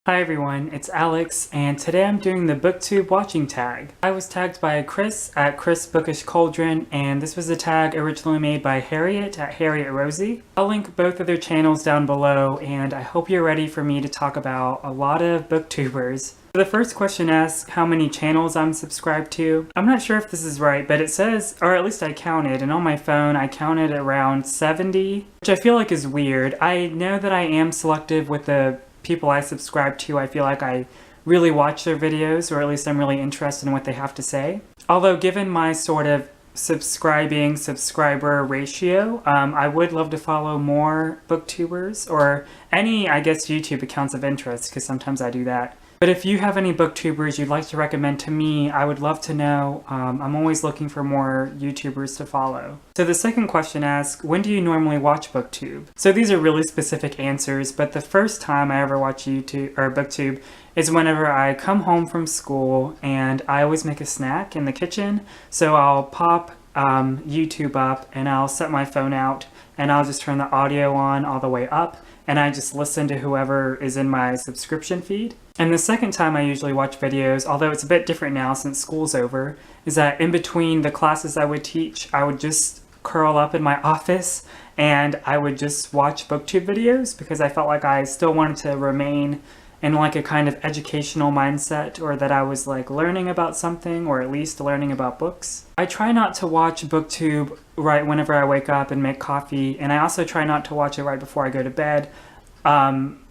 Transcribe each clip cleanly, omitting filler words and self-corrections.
Hi everyone, it's Alex, and today I'm doing the Booktube Watching Tag. I was tagged by Chris at Chris Bookish Cauldron, and this was a tag originally made by Harriet at Harriet Rosie. I'll link both of their channels down below, and I hope you're ready for me to talk about a lot of booktubers. The first question asks how many channels I'm subscribed to. I'm not sure if this is right, but it says, or at least I counted, and on my phone I counted around 70, which I feel like is weird. I know that I am selective with the people I subscribe to. I feel like I really watch their videos, or at least I'm really interested in what they have to say. Although given my sort of subscriber ratio, I would love to follow more booktubers or any, I guess, YouTube accounts of interest, because sometimes I do that. But if you have any booktubers you'd like to recommend to me, I would love to know. I'm always looking for more YouTubers to follow. So the second question asks, when do you normally watch Booktube? So these are really specific answers, but the first time I ever watch YouTube or Booktube is whenever I come home from school, and I always make a snack in the kitchen. So I'll pop YouTube up, and I'll set my phone out, and I'll just turn the audio on all the way up, and I just listen to whoever is in my subscription feed. And the second time I usually watch videos, although it's a bit different now since school's over, is that in between the classes I would teach, I would just curl up in my office and I would just watch booktube videos, because I felt like I still wanted to remain in like a kind of educational mindset, or that I was like learning about something, or at least learning about books. I try not to watch booktube right whenever I wake up and make coffee, and I also try not to watch it right before I go to bed.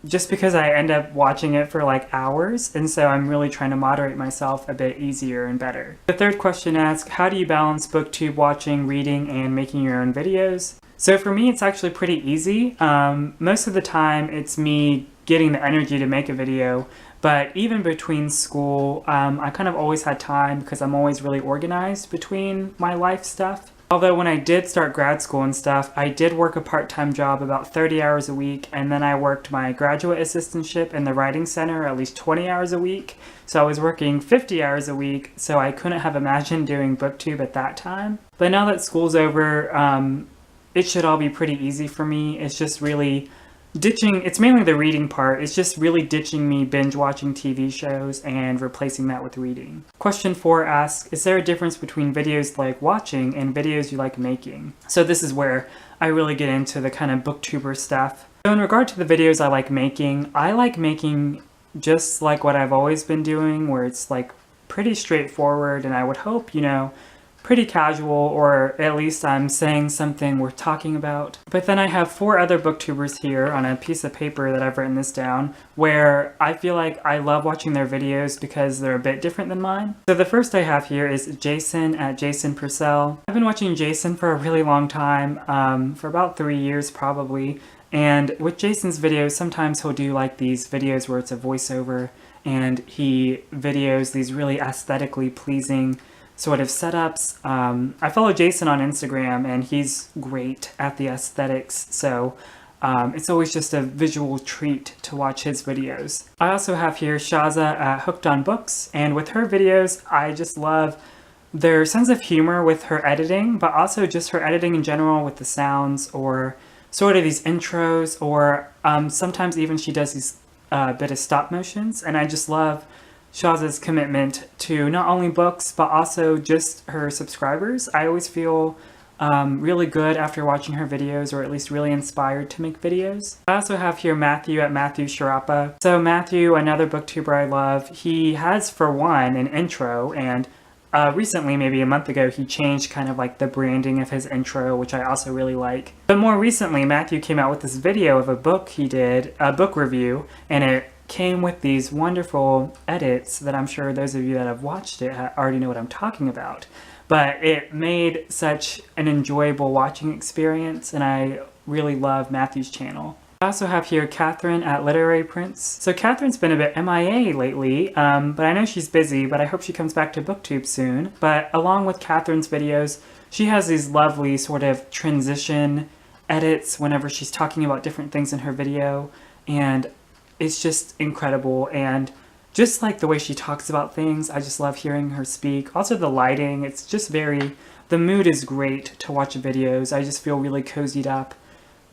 Just because I end up watching it for like hours, and so I'm really trying to moderate myself a bit easier and better. The third question asks, how do you balance booktube watching, reading, and making your own videos? So for me, it's actually pretty easy. Most of the time it's me getting the energy to make a video, but even between school, I kind of always had time, because I'm always really organized between my life stuff. Although when I did start grad school and stuff, I did work a part-time job about 30 hours a week, and then I worked my graduate assistantship in the writing center at least 20 hours a week. So I was working 50 hours a week, so I couldn't have imagined doing booktube at that time. But now that school's over, it should all be pretty easy for me. It's just really ditching, it's mainly the reading part, it's just really ditching me binge watching TV shows and replacing that with reading. Question 4 asks, is there a difference between videos you like watching and videos you like making? So this is where I really get into the kind of booktuber stuff. So in regard to the videos I like making just like what I've always been doing, where it's like pretty straightforward, and I would hope, you know, pretty casual, or at least I'm saying something worth talking about. But then I have 4 other booktubers here on a piece of paper that I've written this down, where I feel like I love watching their videos because they're a bit different than mine. So the first I have here is Jason at Jason Purcell. I've been watching Jason for a really long time, for about 3 years probably. And with Jason's videos, sometimes he'll do like these videos where it's a voiceover, and he videos these really aesthetically pleasing sort of setups. I follow Jason on Instagram, and he's great at the aesthetics, so it's always just a visual treat to watch his videos. I also have here Shaza at Hooked on Books, and with her videos, I just love their sense of humor with her editing, but also just her editing in general with the sounds, or sort of these intros, or sometimes even she does these bit of stop motions, and I just love Shaza's commitment to not only books, but also just her subscribers. I always feel really good after watching her videos, or at least really inspired to make videos. I also have here Matthew at Matthew Sciarappa. So Matthew, another booktuber I love, he has, for one, an intro, and recently, maybe a month ago, he changed kind of like the branding of his intro, which I also really like. But more recently, Matthew came out with this video of a book he did, a book review, and it came with these wonderful edits that I'm sure those of you that have watched it already know what I'm talking about. But it made such an enjoyable watching experience, and I really love Matthew's channel. I also have here Catherine at Literary Prince. So Catherine's been a bit MIA lately, but I know she's busy, but I hope she comes back to Booktube soon. But along with Catherine's videos, she has these lovely sort of transition edits whenever she's talking about different things in her video, and it's just incredible. And just like the way she talks about things, I just love hearing her speak. Also the lighting, it's just the mood is great to watch videos. I just feel really cozied up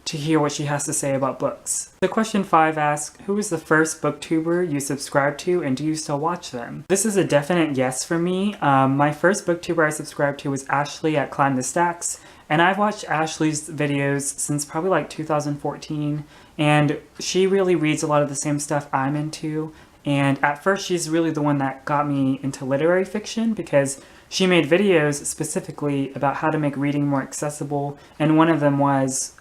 to hear what she has to say about books. So question 5 asks, who was the first booktuber you subscribed to and do you still watch them? This is a definite yes for me. My first booktuber I subscribed to was Ashley at Climb the Stacks, and I've watched Ashley's videos since probably like 2014, and she really reads a lot of the same stuff I'm into. And at first she's really the one that got me into literary fiction because she made videos specifically about how to make reading more accessible, and one of them was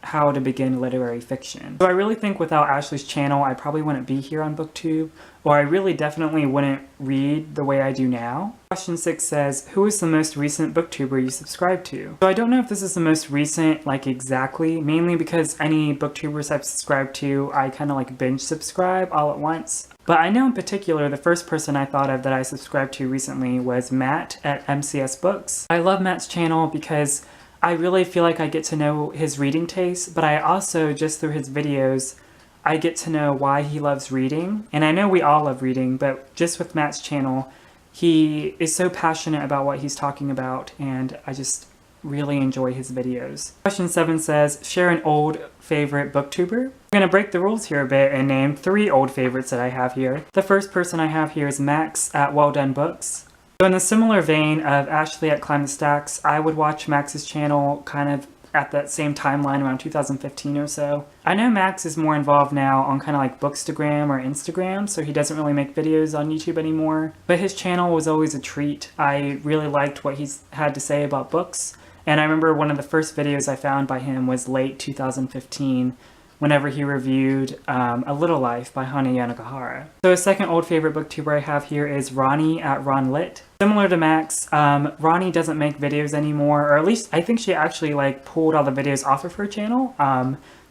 how to begin literary fiction. So I really think without Ashley's channel, I probably wouldn't be here on Booktube, or I really definitely wouldn't read the way I do now. Question 6 says, who is the most recent booktuber you subscribe to? So I don't know if this is the most recent, like exactly, mainly because any booktubers I've subscribed to, I kind of like binge subscribe all at once. But I know in particular, the first person I thought of that I subscribed to recently was Matt at MCS Books. I love Matt's channel because I really feel like I get to know his reading taste, but I also, just through his videos, I get to know why he loves reading. And I know we all love reading, but just with Matt's channel, he is so passionate about what he's talking about, and I just really enjoy his videos. Question 7 says, share an old favorite booktuber. I'm going to break the rules here a bit and name 3 old favorites that I have here. The first person I have here is Max at Walden Books. So in the similar vein of Ashley at Climb the Stacks, I would watch Max's channel kind of at that same timeline around 2015 or so. I know Max is more involved now on kind of like Bookstagram or Instagram, so he doesn't really make videos on YouTube anymore. But his channel was always a treat. I really liked what he's had to say about books. And I remember one of the first videos I found by him was late 2015, whenever he reviewed A Little Life by Hana Yanagihara. So a second old favorite booktuber I have here is Ronnie at Ron Lit. Similar to Max, Ronnie doesn't make videos anymore, or at least I think she actually like pulled all the videos off of her channel.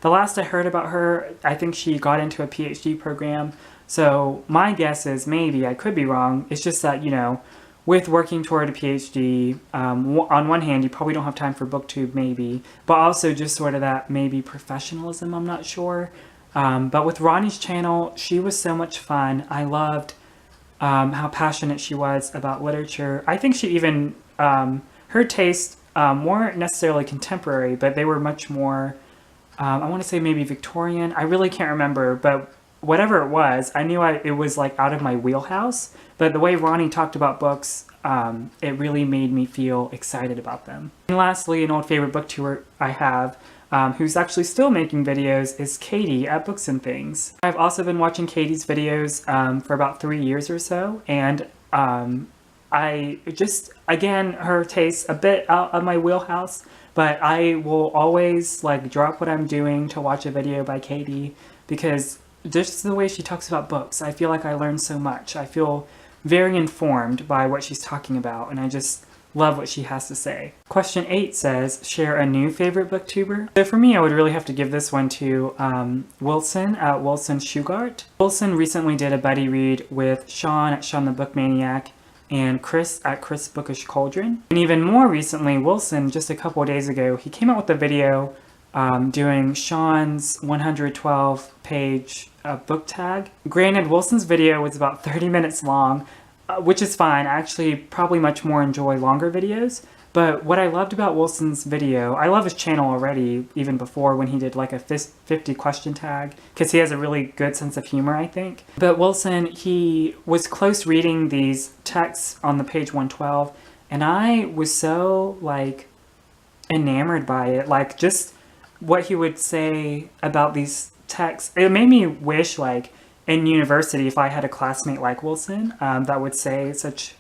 The last I heard about her, I think she got into a PhD program. So my guess is, maybe, I could be wrong, it's just that, you know, with working toward a PhD, on one hand, you probably don't have time for Booktube, maybe, but also just sort of that maybe professionalism, I'm not sure. But with Ronnie's channel, she was so much fun. I loved how passionate she was about literature. I think she even, her tastes weren't necessarily contemporary, but they were much more, I want to say maybe Victorian. I really can't remember, but whatever it was, I knew it was like out of my wheelhouse. But the way Ronnie talked about books, it really made me feel excited about them. And lastly, an old favorite booktuber I have, who's actually still making videos, is Katie at Books and Things. I've also been watching Katie's videos for about 3 years or so, and I just, again, her tastes a bit out of my wheelhouse, but I will always like drop what I'm doing to watch a video by Katie, because just the way she talks about books, I feel like I learn so much. I feel very informed by what she's talking about, and I just love what she has to say. Question 8 says, share a new favorite booktuber. So for me, I would really have to give this one to Wilson at Wilson Shugart. Wilson recently did a buddy read with Sean at Sean the Book Maniac and Chris at Chris Bookish Cauldron. And even more recently, Wilson, just a couple of days ago, he came out with a video doing Sean's 112-page book tag. Granted, Wilson's video was about 30 minutes long, which is fine. I actually probably much more enjoy longer videos. But what I loved about Wilson's video, I love his channel already, even before when he did like a 50 question tag, because he has a really good sense of humor, I think. But Wilson, he was close reading these texts on the page 112, and I was so like enamored by it. Like just what he would say about these texts, it made me wish, like, in university, if I had a classmate like Wilson that would say such,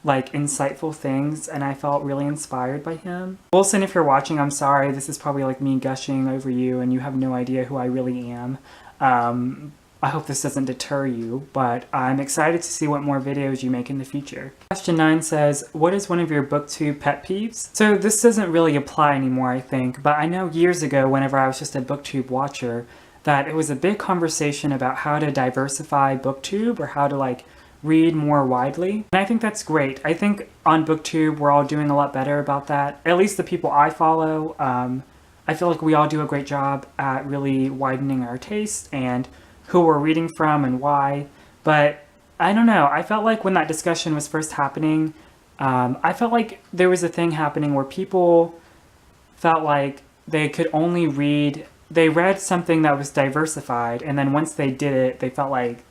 like, insightful things, and I felt really inspired by him. Wilson, if you're watching, I'm sorry. This is probably like me gushing over you, and you have no idea who I really am. I hope this doesn't deter you, but I'm excited to see what more videos you make in the future. Question 9 says, what is one of your booktube pet peeves? So this doesn't really apply anymore, I think, but I know years ago, whenever I was just a booktube watcher, that it was a big conversation about how to diversify booktube, or how to like read more widely. And I think that's great. I think on booktube, we're all doing a lot better about that. At least the people I follow, I feel like we all do a great job at really widening our taste and who we're reading from and why. But I don't know, I felt like when that discussion was first happening, I felt like there was a thing happening where people felt like they could only read, they read something that was diversified, and then once they did it, they felt like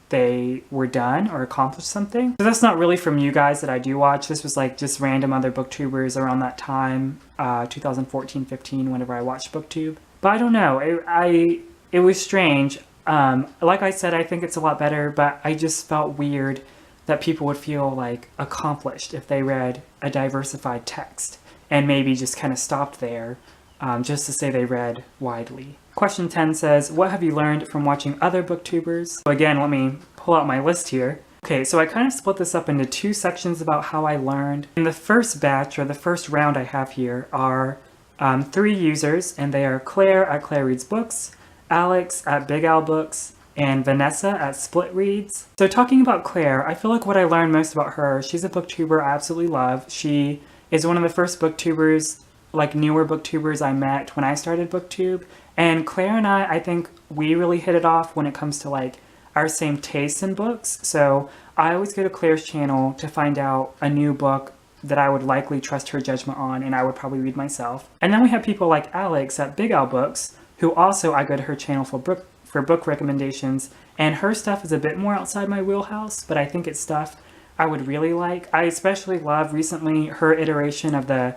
they were done or accomplished something. So that's not really from you guys that I do watch. This was like just random other booktubers around that time, 2014-15, whenever I watched Booktube. But I don't know, it was strange. Like I said, I think it's a lot better, but I just felt weird that people would feel like accomplished if they read a diversified text and maybe just kind of stopped there, just to say they read widely. Question 10 says, what have you learned from watching other booktubers? So again, let me pull out my list here. Okay, so I kind of split this up into two sections about how I learned. In the first batch, or the first round I have here, are 3 users, and they are Claire at Claire Reads Books, Alex at Big Al Books, and Vanessa at Split Reads. So talking about Claire, I feel like what I learned most about her, she's a booktuber I absolutely love. She is one of the first booktubers, like newer booktubers I met when I started Booktube. And Claire and I think we really hit it off when it comes to like our same tastes in books. So I always go to Claire's channel to find out a new book that I would likely trust her judgment on and I would probably read myself. And then we have people like Alex at Big Al Books, who also I go to her channel for book recommendations, and her stuff is a bit more outside my wheelhouse, but I think it's stuff I would really like. I especially love recently her iteration of the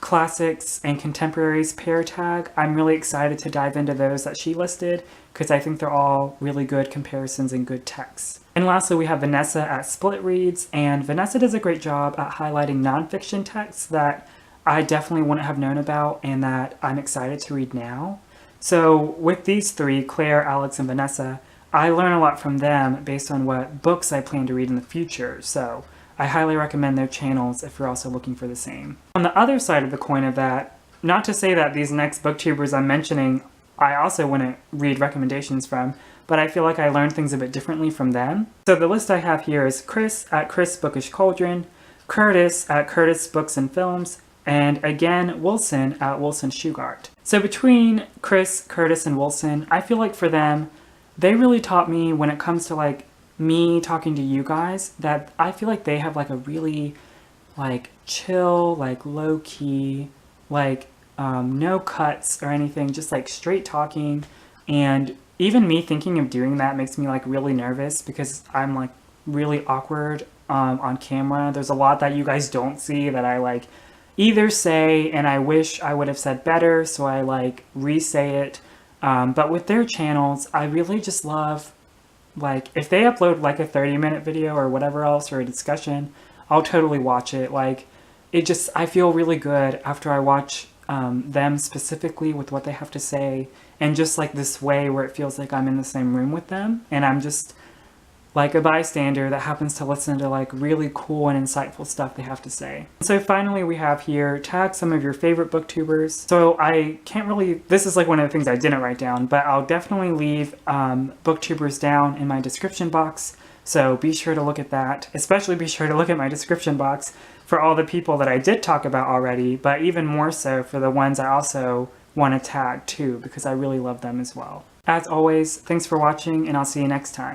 classics and contemporaries pair tag. I'm really excited to dive into those that she listed because I think they're all really good comparisons and good texts. And lastly, we have Vanessa at Split Reads, and Vanessa does a great job at highlighting nonfiction texts that I definitely wouldn't have known about and that I'm excited to read now. So with these 3, Claire, Alex, and Vanessa, I learn a lot from them based on what books I plan to read in the future. So I highly recommend their channels if you're also looking for the same. On the other side of the coin of that, not to say that these next booktubers I'm mentioning I also wouldn't read recommendations from, but I feel like I learned things a bit differently from them. So the list I have here is Chris at Chris Bookish Cauldron, Curtis at Curtis Books and Films, and again, Wilson at Wilson Shugart. So between Chris, Curtis, and Wilson, I feel like for them, they really taught me when it comes to like me talking to you guys, that I feel like they have like a really like chill, like low key, like no cuts or anything, just like straight talking. And even me thinking of doing that makes me like really nervous because I'm like really awkward on camera. There's a lot that you guys don't see that I like either say and I wish I would have said better, so I like re-say it. But with their channels, I really just love, like, if they upload like a 30-minute video or whatever else or a discussion, I'll totally watch it. Like, it just, I feel really good after I watch them specifically with what they have to say, and just like this way where it feels like I'm in the same room with them and I'm just like a bystander that happens to listen to like really cool and insightful stuff they have to say. So finally we have here, tag some of your favorite booktubers. So I can't really, this is like one of the things I didn't write down, but I'll definitely leave booktubers down in my description box. So be sure to look at that, especially be sure to look at my description box for all the people that I did talk about already, but even more so for the ones I also want to tag too, because I really love them as well. As always, thanks for watching and I'll see you next time.